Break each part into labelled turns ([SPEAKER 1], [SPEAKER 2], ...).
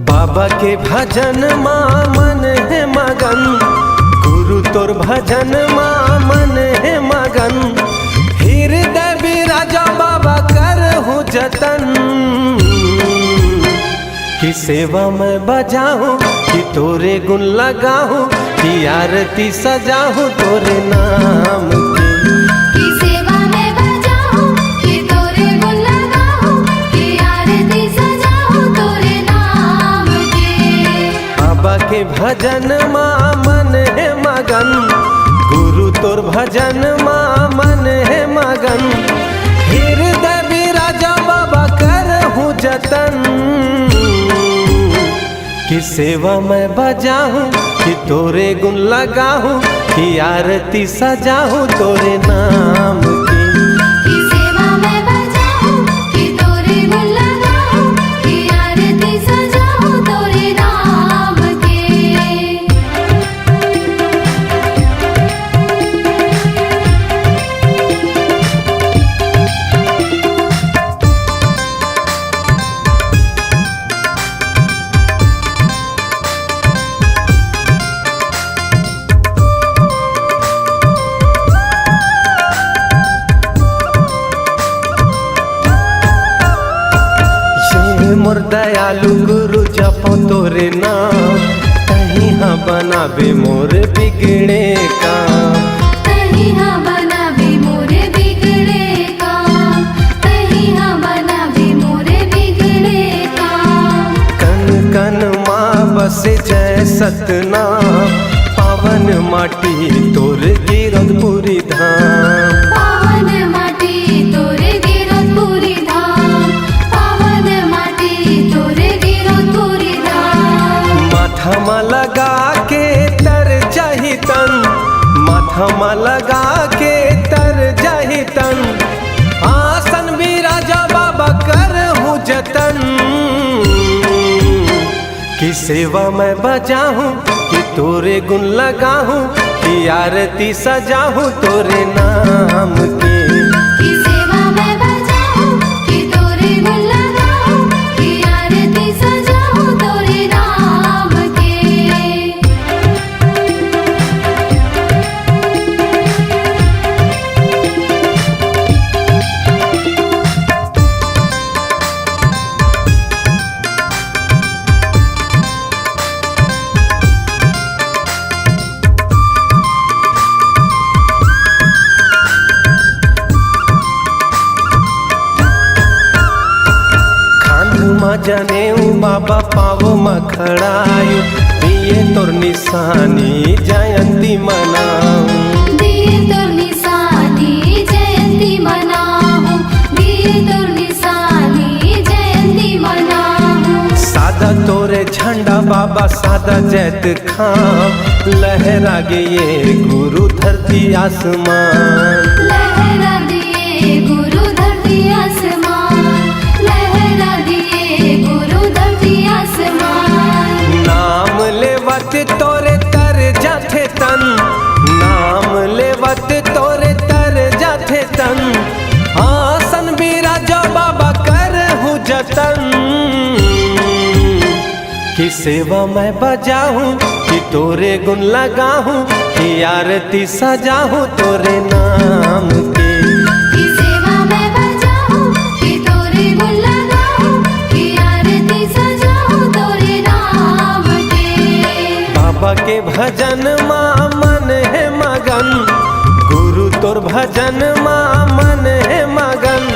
[SPEAKER 1] बाबा के भजन माँ मन है मगन, गुरु तोर भजन माँ मन है मगन। हृदय बिराजा बाबा करहूँ जतन, कि सेवा में बजाऊँ कि तोरे गुण लगाऊँ, कि आरती सजाऊँ तोरे नाम की। बाबा के भजन माँ मन है मगन, गुरु तोर भजन माँ मन है मगन। हृदय बिराजा बाबा करहूँ जतन, कि सेवा में बजाऊँ कि तोरे गुण लगाऊँ, कि आरती सजाऊँ तोरे नाम की। मोर दयालु गुरु जपो तोरे नाम, कहीं हाँ बनावे मोर बिगड़े काम।
[SPEAKER 2] कहीं हाँ बनावे मोर बिगड़े काम, कहीं हाँ बनावे मोर बिगड़े काम।
[SPEAKER 1] कन कन माँ बसे जय सतनाम, पावन माटी तोर गिरधपुरी धाम।
[SPEAKER 2] पावन माटी तोर गिरधपुरी धाम, पावन माटी तोर गिरधपुरी धाम।
[SPEAKER 1] माथा में लगा के तर जाहि तन, माथा में लगा के तर जाहि तन। आसन बिराजा बाबा करहूँ जतन, कि सेवा में बजाऊँ कि तोरे गुण लगाऊँ, कि आरती सजाऊँ तोरे नाम की। जने बाबा पावो मखड़ायु, दिए तोर निशानी जयंती मनाऊं।
[SPEAKER 2] दिए तोर निशानी जयंती मनाऊं, दिए तोर निशानी जयंती मनाऊं।
[SPEAKER 1] सादा तोरे झंडा बाबा सादा जैत खां, लहरा गे ये गुरु धरती आसमान।
[SPEAKER 2] लहरा दिए गुरु धरती आसमान, लहरा दिए गुरु धरती आसमान।
[SPEAKER 1] नाम लेवत तोरे तर जाथे तन, नाम लेवत तोरे तर जाथे तन। आसन बिराजा बाबा करहूँ जतन, कि सेवा मैं बजाऊँ कि तोरे गुण लगाऊँ, कि आरती सजाऊँ तोरे नाम की। बाबा के भजन माँ मन है मगन, गुरु तोर भजन माँ मन है मगन।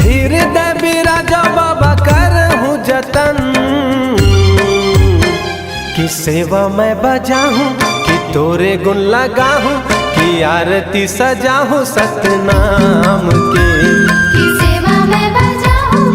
[SPEAKER 1] हृदय बिराजा बाबा करहूँ जतन, कि सेवा मैं बजाऊँ कि तोरे गुण लगाऊँ, कि आरती सजाऊँ सतनाम की।
[SPEAKER 2] सेवा मैं बजाऊँ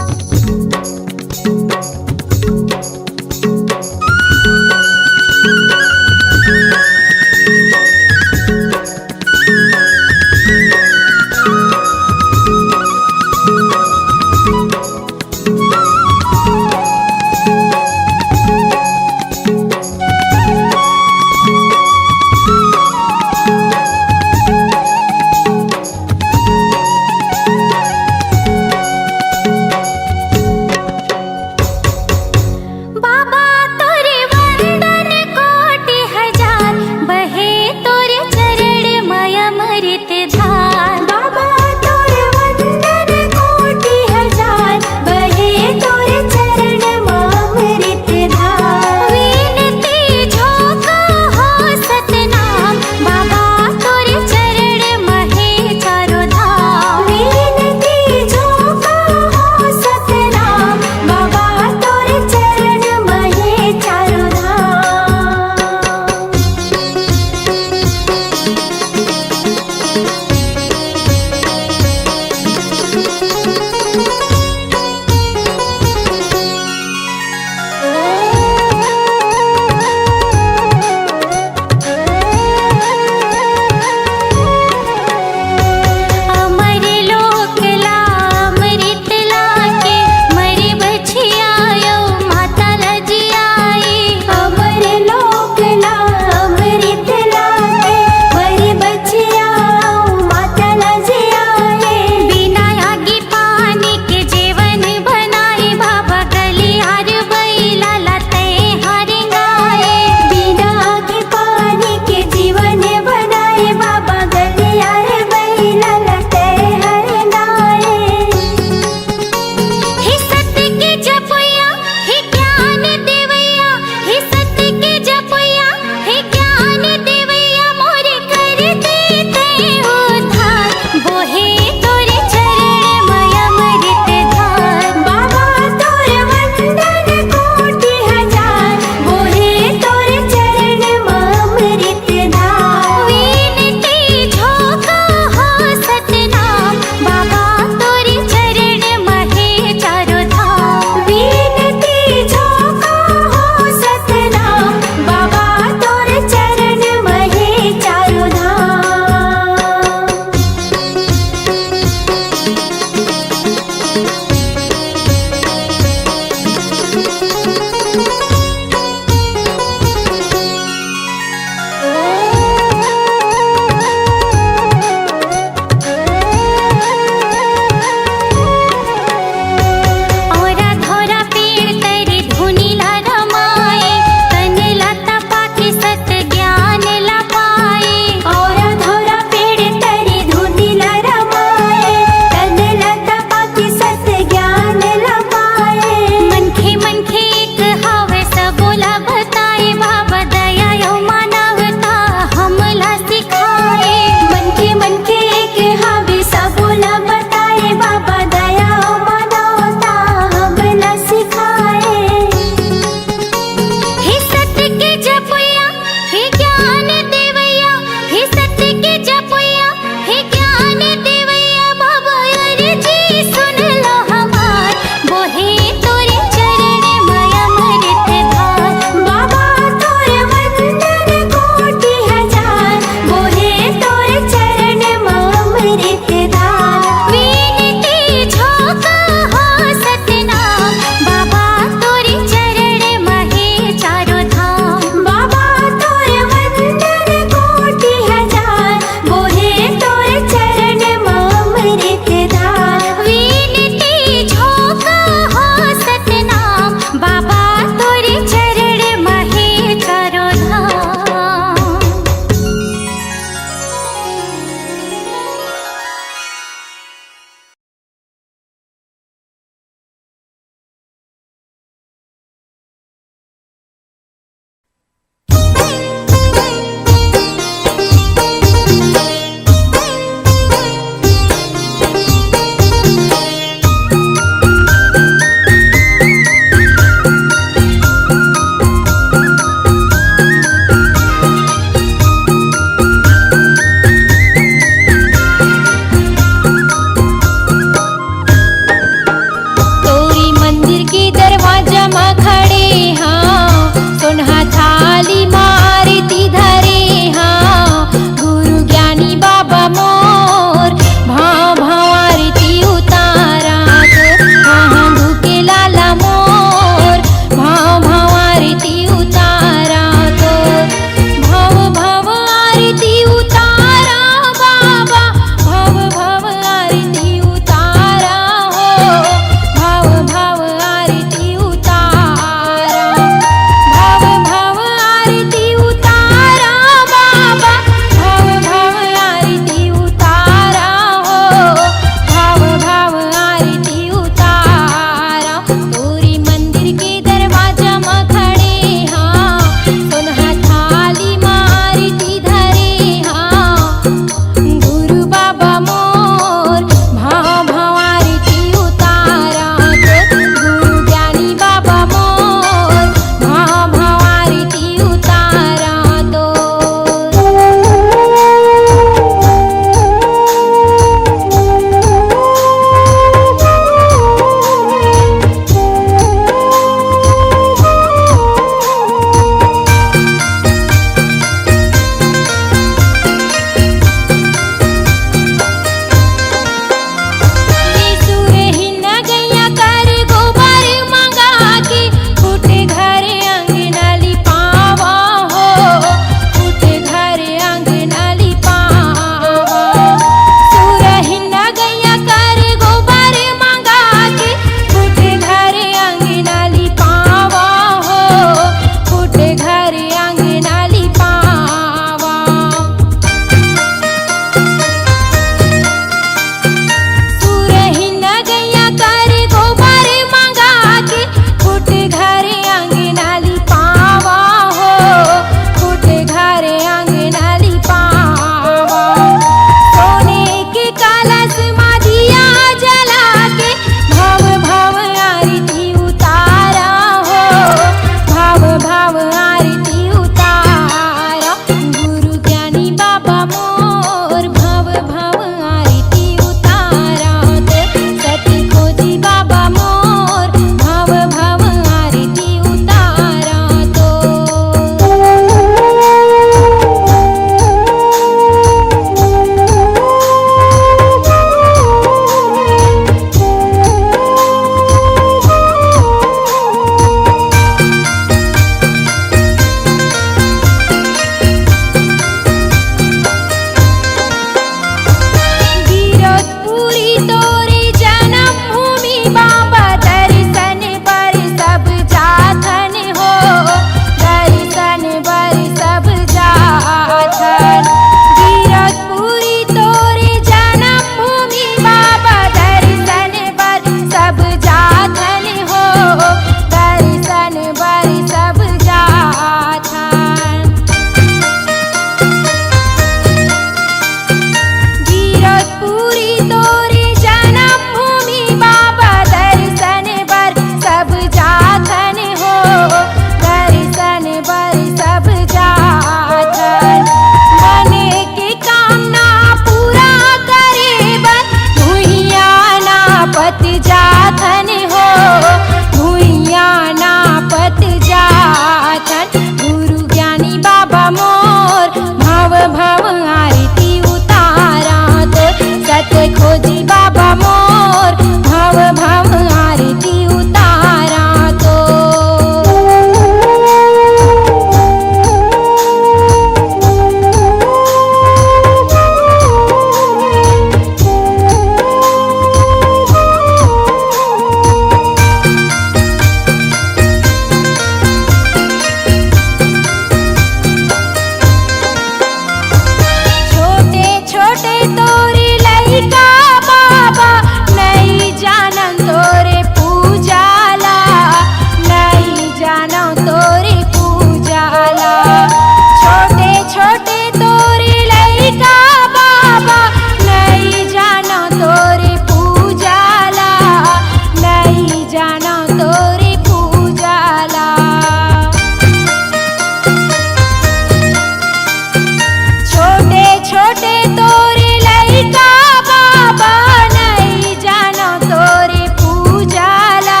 [SPEAKER 3] छोटे तोरे लइका बाबा नहीं जानो तोरे पूजाला,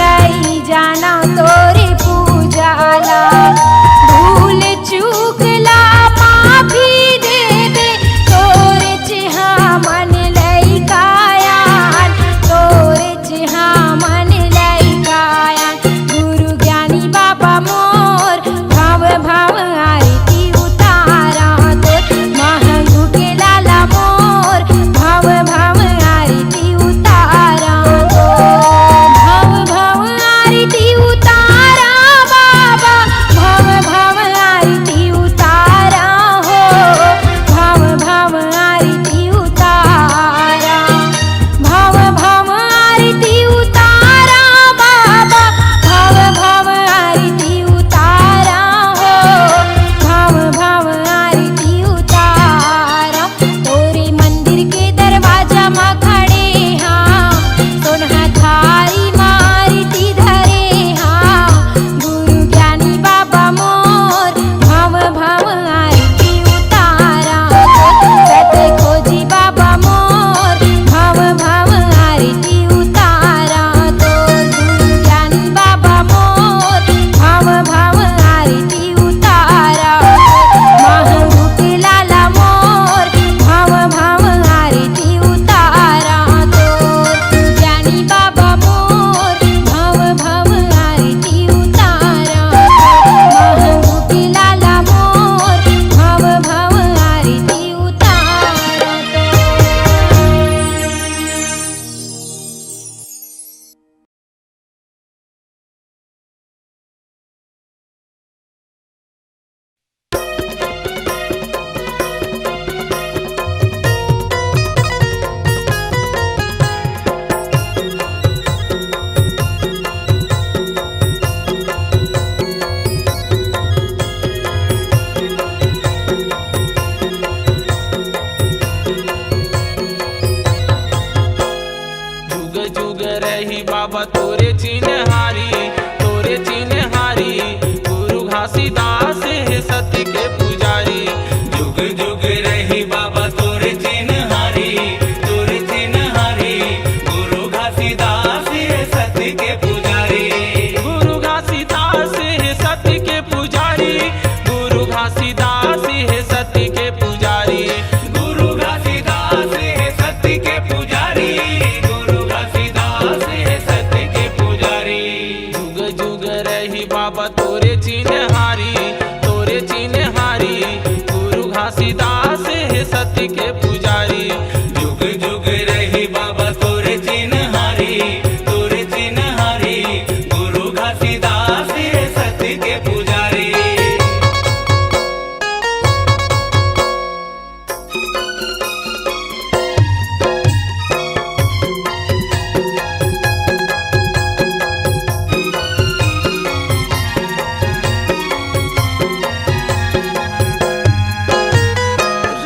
[SPEAKER 3] नहीं जानो तोरे पूजाला। भूल चूकला माफी दे दे तोरे चिहा मन लइकायान, तोरे चिहा मन लइकायान। गुरु ज्ञानी बाबा मोर भाव भाव आरती उतारा तोर, महंगू के लाला मोर भाव भाव आरती उतारा तोर। भाव भाव आरती उतारा बाबा, भाव भाव आरती उतारा हो, भाव भाव आरती उतारा। भाव भाव आरती उतारा बाबा, भाव भाव आरती उतारा हो, भाव भाव आरती उतारा। तोरे मंदिर के दरवाजा माँ खड़े हाँ, सोनहा थारी मारती धरे हाँ। गुरु ज्ञानी बाबा मोर भाव भाव आरती उतारा तोर, सत्य खोजी बाबा मोर भाव भाव आरती उतारा तोर। गुरु ज्ञानी बाबा मोर भाव भाव आरती उतारा तोर, महंगू के लाला मोर भाव भाव आरती उतारा तोर। ज्ञानी बाबा मोर भाव भाव आरती उतारा तोर, महंगू के लाला मोर भाव भाव आरती उतारा तोर।
[SPEAKER 4] जुग जुग रही बाबा तोरे चिन्हारी, तोरे चिन्हारी। गुरु घासीदास है सत्य के पुजारी। जुग जुग रही बाबा तोरे चिन्हारी, तोरे चिन्हारी। गुरु घासीदास है सत्य के पुजारी। गुरु घासीदास है सत्य के पुजारी। गुरु घासीदास है सत्य के पुजारी। गुरु घासीदास है सत्य के पुजारी। गुरु घासीदास है सत्य के पुजारी। जुग जुग रही बाबा तोरे चिन्हारी, तोरे चिन्हारी। गुरु घासीदास है सत्य के पुजारी। जुग जुग रही बाबा तोरे चिन्हारी, तोरे चिन्हारी। गुरु घासीदास है सत्य के पुजारी।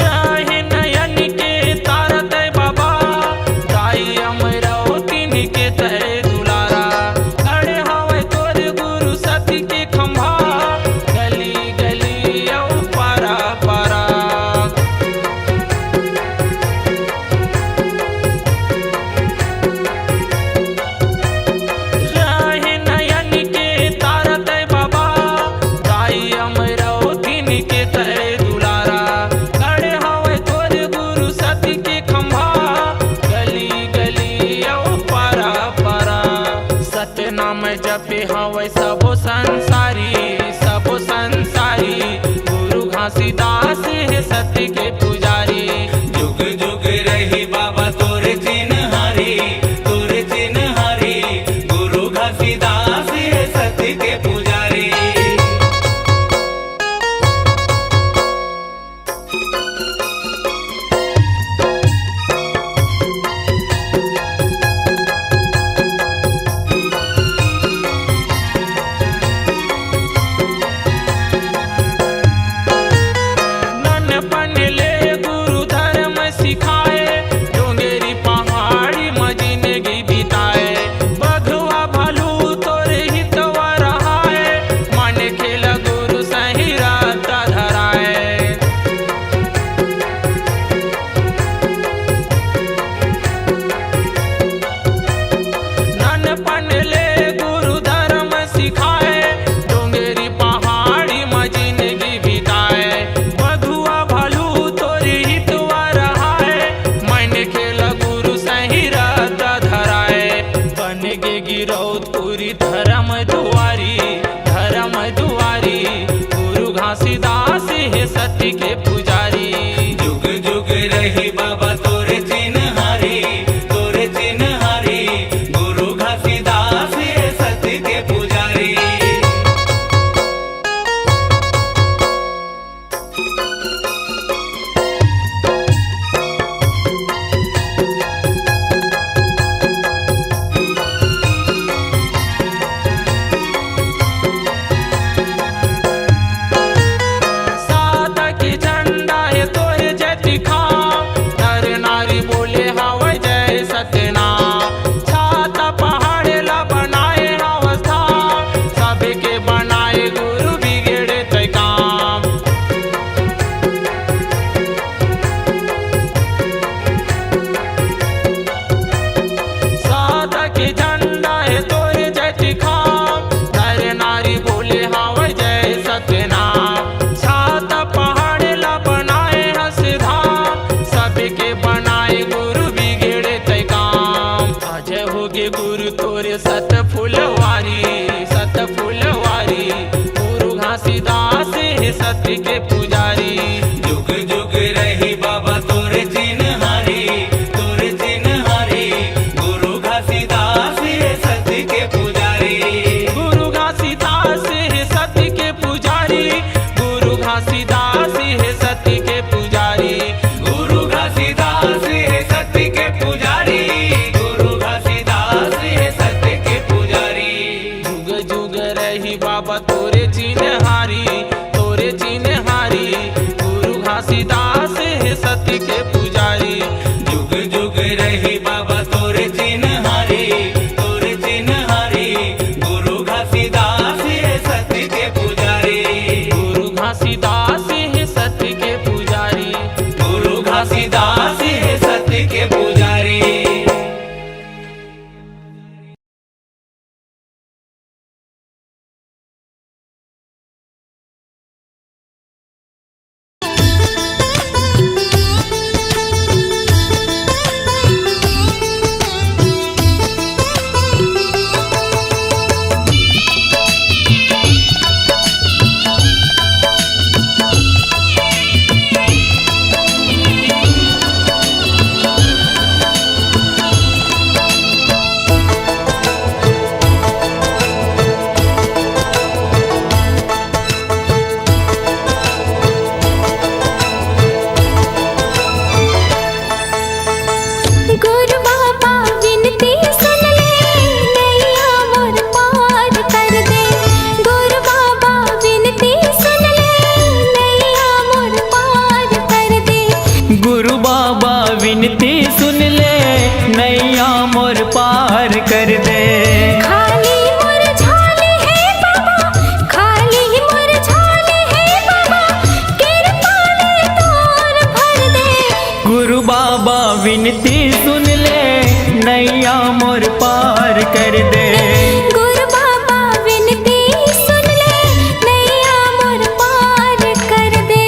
[SPEAKER 4] राहे नयन सती के पुजारी। जुग जुग रही बाबा तोरे चिन्हारी, तोरे चिन्हारी, गुरु घासीदास हे सती के पुजारी। गुरु तोरे सत फुलवारी, सत फुलवारी, गुरु घासीदास हे सती के पुजारी। जुग जुग रही बाबा तोरे चिन्हारी, तोरे चिन्हारी, गुरु घासीदास हे सती के पुजारी। गुरु घासीदास हे सती के पुजारी, गुरु घासीदास हे सती के पुजारी। गुरु घासीदास हे सती के पुजारी, बाबा तोरे चिन्हारी, तोरे चिन्हारी, गुरु घासीदास हे सती के पुजारी। जुग जुग रही बाबा तोरे चिन्हारी, तोरे चिन्हारी, गुरु घासीदास हे सती के पुजारी। गुरु घासीदास हे सती के पुजारी, गुरु घासीदास हे सती के पुजारी।
[SPEAKER 5] विनती सुन ले नैया मोर पार कर दे।
[SPEAKER 3] खाली मोर झाले है बाबा, खाली मोर झाले है बाबा, कृपा ले तोर भर दे।
[SPEAKER 5] गुरु बाबा विनती सुन ले नैया मोर पार कर दे।
[SPEAKER 3] गुरु बाबा विनती सुन ले नैया मोर पार कर दे।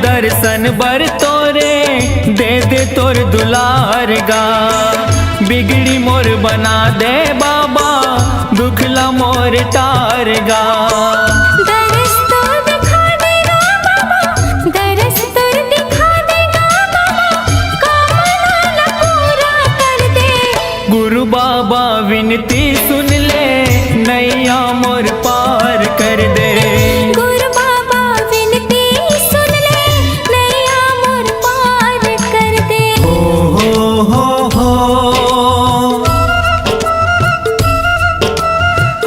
[SPEAKER 5] दर्शन बर तोरे दे दे तोर दुलार गा। बिगड़ी मोर बना दे बाबा, दुखला मोर टार गा।
[SPEAKER 3] दरस तोर दिखा देगा बाबा, दरस तोर दिखा देगा बाबा, कामना पूरा कर दे।
[SPEAKER 5] गुरु बाबा विनती सुन ले नैया मोर पार कर दे।
[SPEAKER 3] गुरु बाबा विनती सुन ले नैया मोर पार कर दे।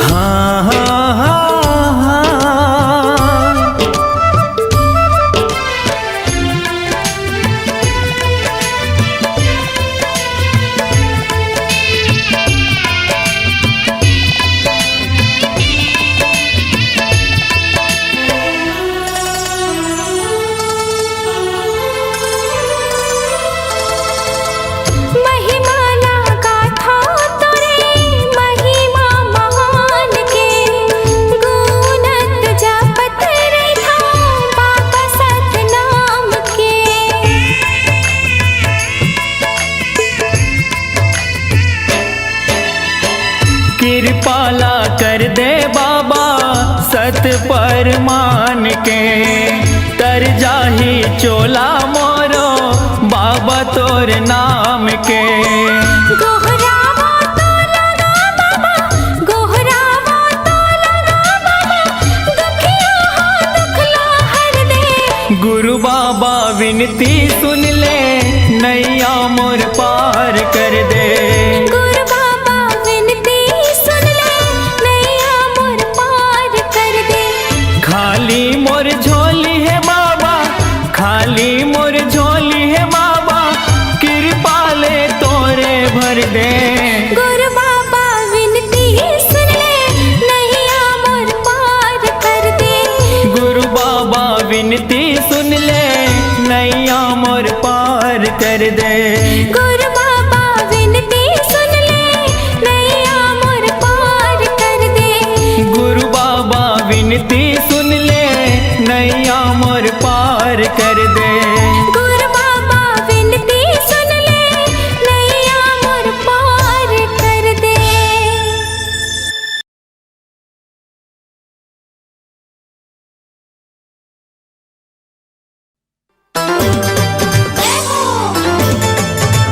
[SPEAKER 5] हाँ हाँ सत पर मान के तर जाही चोला मोरो बाबा तोर नाम के।
[SPEAKER 3] गोहरावा तो लगा बाबा, गोहरावा तो लगा बाबा, दुखिया हो दुखला हर दे।
[SPEAKER 5] गुरु बाबा विनती सुन ले नैया मोर पार कर दे।
[SPEAKER 3] गुरु बाबा विनती सुन ले नैया मोर पार कर दे।
[SPEAKER 5] खाली मोर झोली है बाबा, खाली मोर झोली है बाबा, कृपा ले तोरे भर दे।
[SPEAKER 3] गुरु बाबा विनती सुन ले नैया मोर पार कर दे।
[SPEAKER 5] गुरु बाबा विनती सुन ले नैया मोर पार कर दे।
[SPEAKER 3] गुरु बाबा विनती सुन ले नैया मोर पार कर दे।
[SPEAKER 5] गुरु बाबा विनती सुन ले नैया मोर पार कर दे।
[SPEAKER 3] गुरु बाबा विनती सुन ले नैया मोर पार कर दे। जय हो,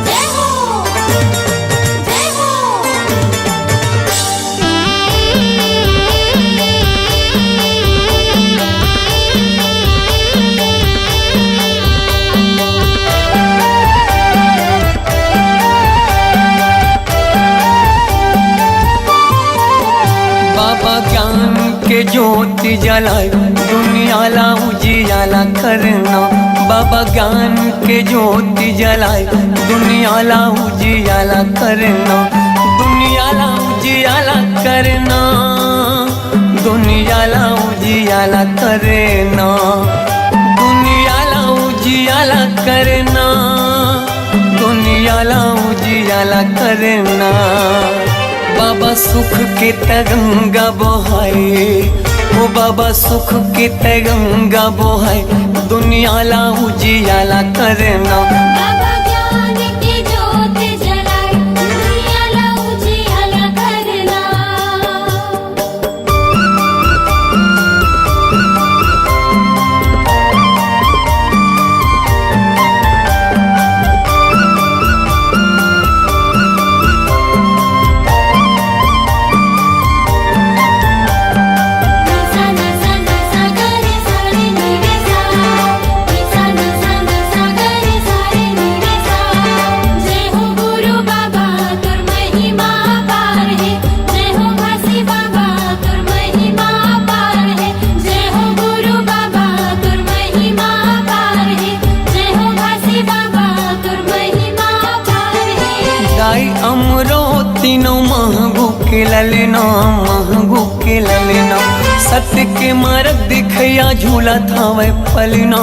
[SPEAKER 3] जय हो, जय
[SPEAKER 6] बाबा ज्ञान के ज्योति जलाए दुनियाला उजियाला करना। बाबा ज्ञान के ज्योति जलाए दुनियाला उजियाला करना। दुनियाला उजियाला करना, दुनियाला उजियाला करना, दुनियाला उजियाला करना, दुनियाला उजियाला करना। बाबा सुख के तगंगा बोहाए, ओ बाबा सुख के तगंगा बोहाए दुनियाला उजियाला करना।
[SPEAKER 2] बाबा ज्ञान की ज्योत जलाए दुनियाला उजियाला करना। निसा निसा निसा गरे सारे नीरे सा, निसा निसा निसा गरे सारे नीरे सा। जय हो गुरु बाबा तुर महिमा पार है, जय हो घासी बाबा तुर महिमा पार है। जय हो गुरु बाबा तुर महिमा पार है, जय हो घासी बाबा तुर महिमा पार है।
[SPEAKER 6] गाय अमरो तीनों महगू के ललना, महगू के ललना। सत्य के मार्ग दिखया झूला थावे पलना,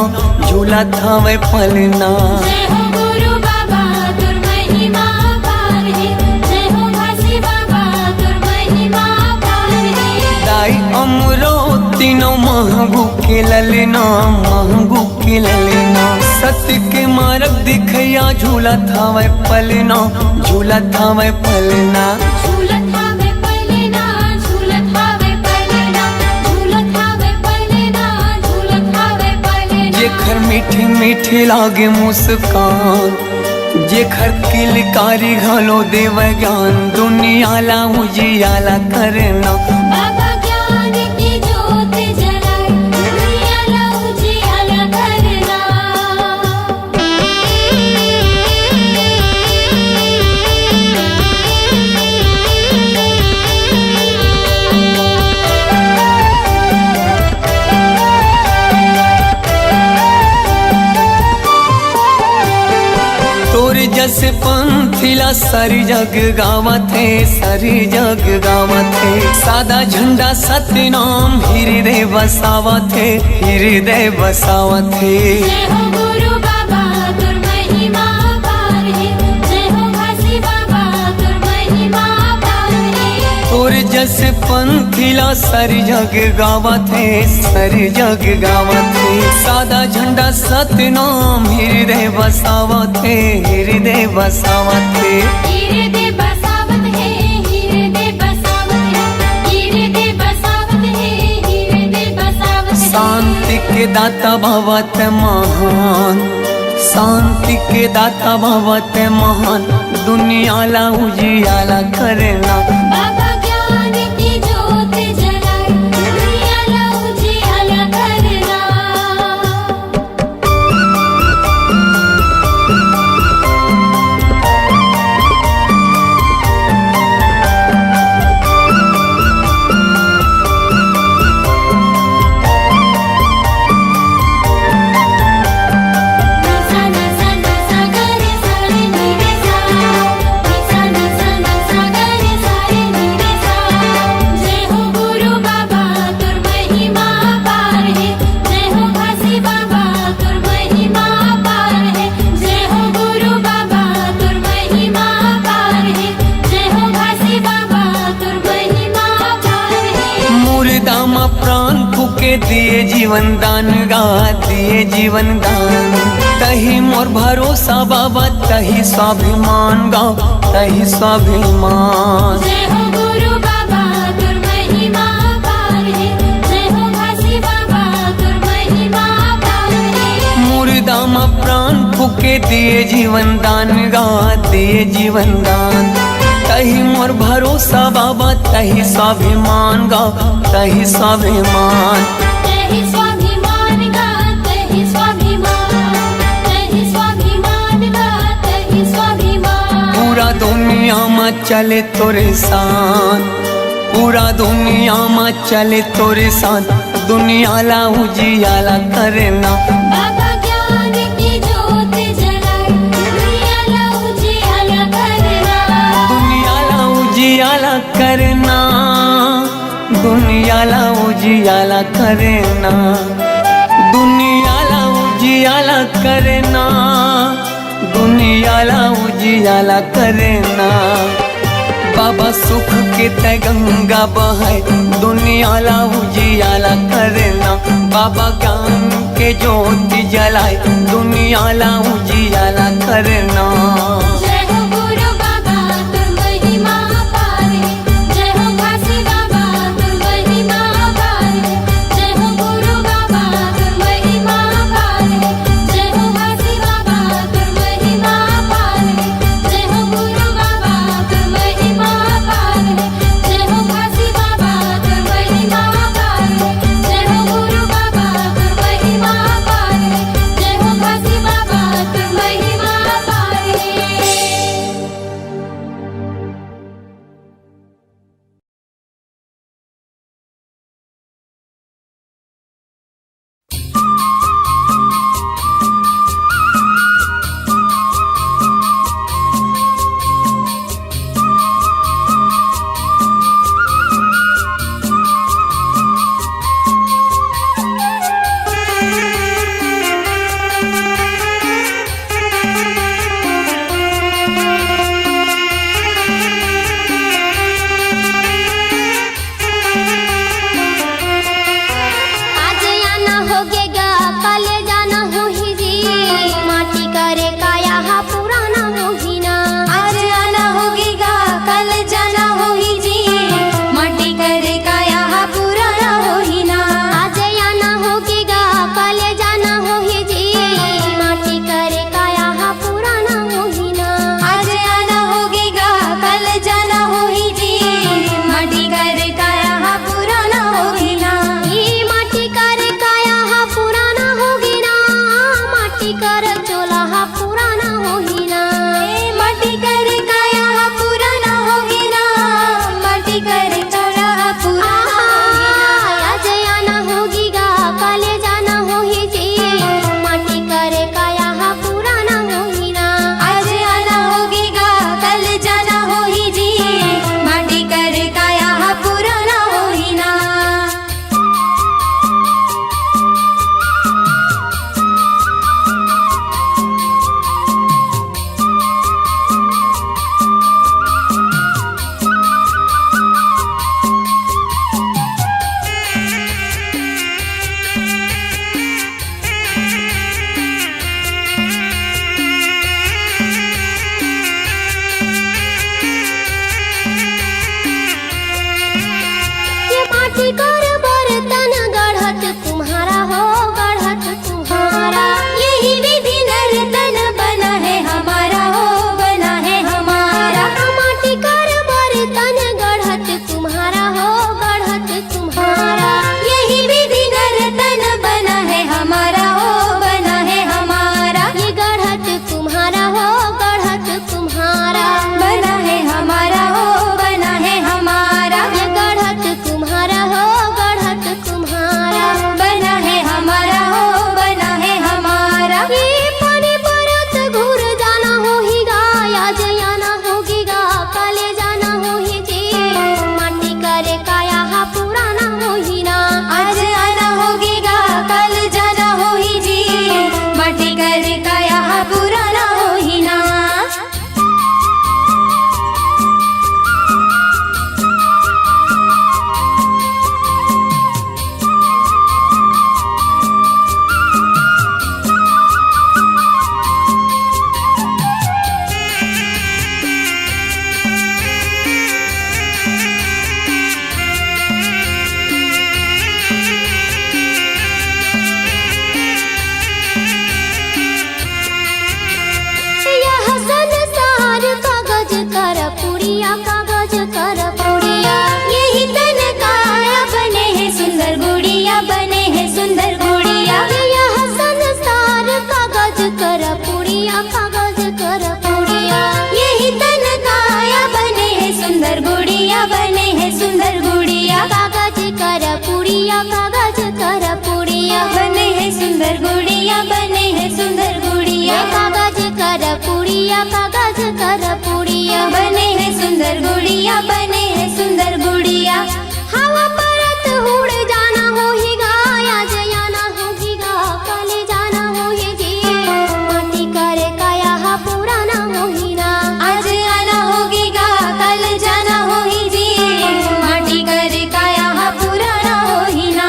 [SPEAKER 6] झूला थावे पलना।
[SPEAKER 2] जय हो गुरु बाबा तुर महिमा पार है, जय हो घासी बाबा तुर महिमा पार है।
[SPEAKER 6] गाय अमरो तीनों महगू के ललना, महगू के ललना। सत्य के मार्ग दिखया झूला थावे पलना, झूला थावे पलना।
[SPEAKER 2] झूलत हावे पलना, झूलत हावे पलना, झूलत हावे पलना, झूलत हावे पलना।
[SPEAKER 6] जेखर मीठी मीठी लागे मुस्कान, जेखर किलकारी घालो देव ज्ञान दुनियाला उजियाला करना।
[SPEAKER 2] बाबा ज्ञान की ज्योत जलाए दुनियाला उजियाला करना।
[SPEAKER 6] तोर जस पंथिला सारी जग गावत है, सारी जग गावत है। सादा झंडा सतनाम हृदय बसावत है, हृदय बसावत है।
[SPEAKER 2] जय हो गुरु बाबा तुर महिमा पार है, जय हो घासी बाबा तुर महिमा पार है।
[SPEAKER 6] तोर जस पंथिला सारी जग गावत है, सारी जग गावत है। सादा झंडा सतनाम हृदय बसावत है, हृदय बसावत है।
[SPEAKER 2] हृदय बसावत है, हृदय बसावत है, हृदय बसावत है, हृदय
[SPEAKER 6] के दाता भवत महान, शांति के दाता भवत महान, दुनिया ला उजियाला करना।
[SPEAKER 2] बाबा ज्ञान की ज्योत जलाए, दुनिया ला उजियाला करना। जय हो गुरु बाबा तुर महिमा पार है, जय हो घासी बाबा तुर महिमा पार है, जय हो गुरु बाबा तुर महिमा पार है, जय हो घासी बाबा तुर महिमा पार है।
[SPEAKER 6] मुर्दा मा प्राण फूके दिए जीवन दान गा, दिए जीवन दान। तही मोर भरोसा बाबा, तही स्वाभिमान गा, तही स्वाभिमान।
[SPEAKER 2] जय हो गुरु बाबा तुर महिमा पार है, जय हो घासी बाबा तुर महिमा पार है।
[SPEAKER 6] मुर्दा मा प्राण फूके दिए जीवन दान गा, दिए जीवन दान। तही मोर भरोसा बाबा, तही स्वाभिमान गा, तही स्वाभिमान।
[SPEAKER 2] तहि स्वाभिमान गा, तहि स्वाभिमान, तहि स्वाभिमान गा, तहि स्वाभिमान।
[SPEAKER 6] पूरा दुनिया में चले तोरे साथ, पूरा दुनिया में चले तोरे साथ, दुनिया ला उजियाला करना।
[SPEAKER 2] बाबा ज्ञान की ज्योत जलाए, दुनिया ला उजियाला करना।
[SPEAKER 6] दुनिया ला उजियाला करना, दुनिया ला उजियाला करना, दुनिया ला उजियाला करना, दुनिया ला उजियाला करना। बाबा सुख के ते गंगा बहाय, दुनिया ला उजियाला करना। बाबा ज्ञान के ज्योति जलाए, दुनिया ला उजियाला करना।
[SPEAKER 2] जय हो गुरु बाबा तुर महिमा पार है, जय हो घासी बाबा तुर महिमा पार है, जय हो गुरु बाबा तुर महिमा पार है, जय हो घासी बाबा तुर महिमा पार है, जय हो गुरु बाबा तुर महिमा पार है, जय हो घासी बाबा तुर महिमा पार है, जय हो गुरु बाबा तुर महिमा पार है, जय हो घासी बाबा तुर महिमा पार है।
[SPEAKER 3] यह संसार कागज कर पुड़िया, कागज कर पुड़िया। यही तन काया बने हैं सुंदर गुड़िया, बने हैं सुंदर गुड़िया। यह संसार कागज कर पुड़िया, कागज कर पुड़िया। यही तन काया बने हैं सुंदर गुड़िया, बने हैं सुंदर गुड़िया। कागज कर पुड़िया, कागज कर पुड़िया। बने हैं सुंदर गुड़िया, बने हैं सुंदर गुड़िया। कागज कर पुड़िया, कागज कर पुड़िया। बने हैं सुंदर गुड़िया, बने हैं सुंदर गुड़िया। हवा परत उड़ जाना हो ही गा, आज आना होगी गा, कल जाना हो ही जी। माटी करे काया हा पुराना हो ही ना, आज आना होगी गा, कल जाना हो ही जी। माटी करे काया हा पुराना हो ही ना।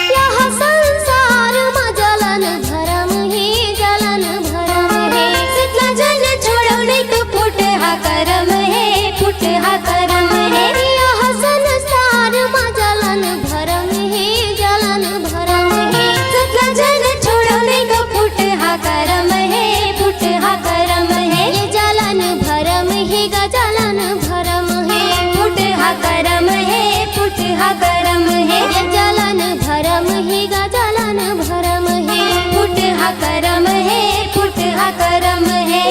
[SPEAKER 3] यह संसार में जलन भरम है, जलन भरम है। सतला जन छोड़ो नहीं तो फुट हा करम है, फुट हा करम है। यह संसार में जलन भरम है, जलन भरम है। सतला जन छोड़ो नहीं तो फुट हा करम है, फुट हा करम है। ये जलन भरम है गा, जलन भरम है। फुट हा करम है, फुट हा करम है। ये जलन भरम है गा, जलन भरम है। फुट हा करम है, फुट हा करम है।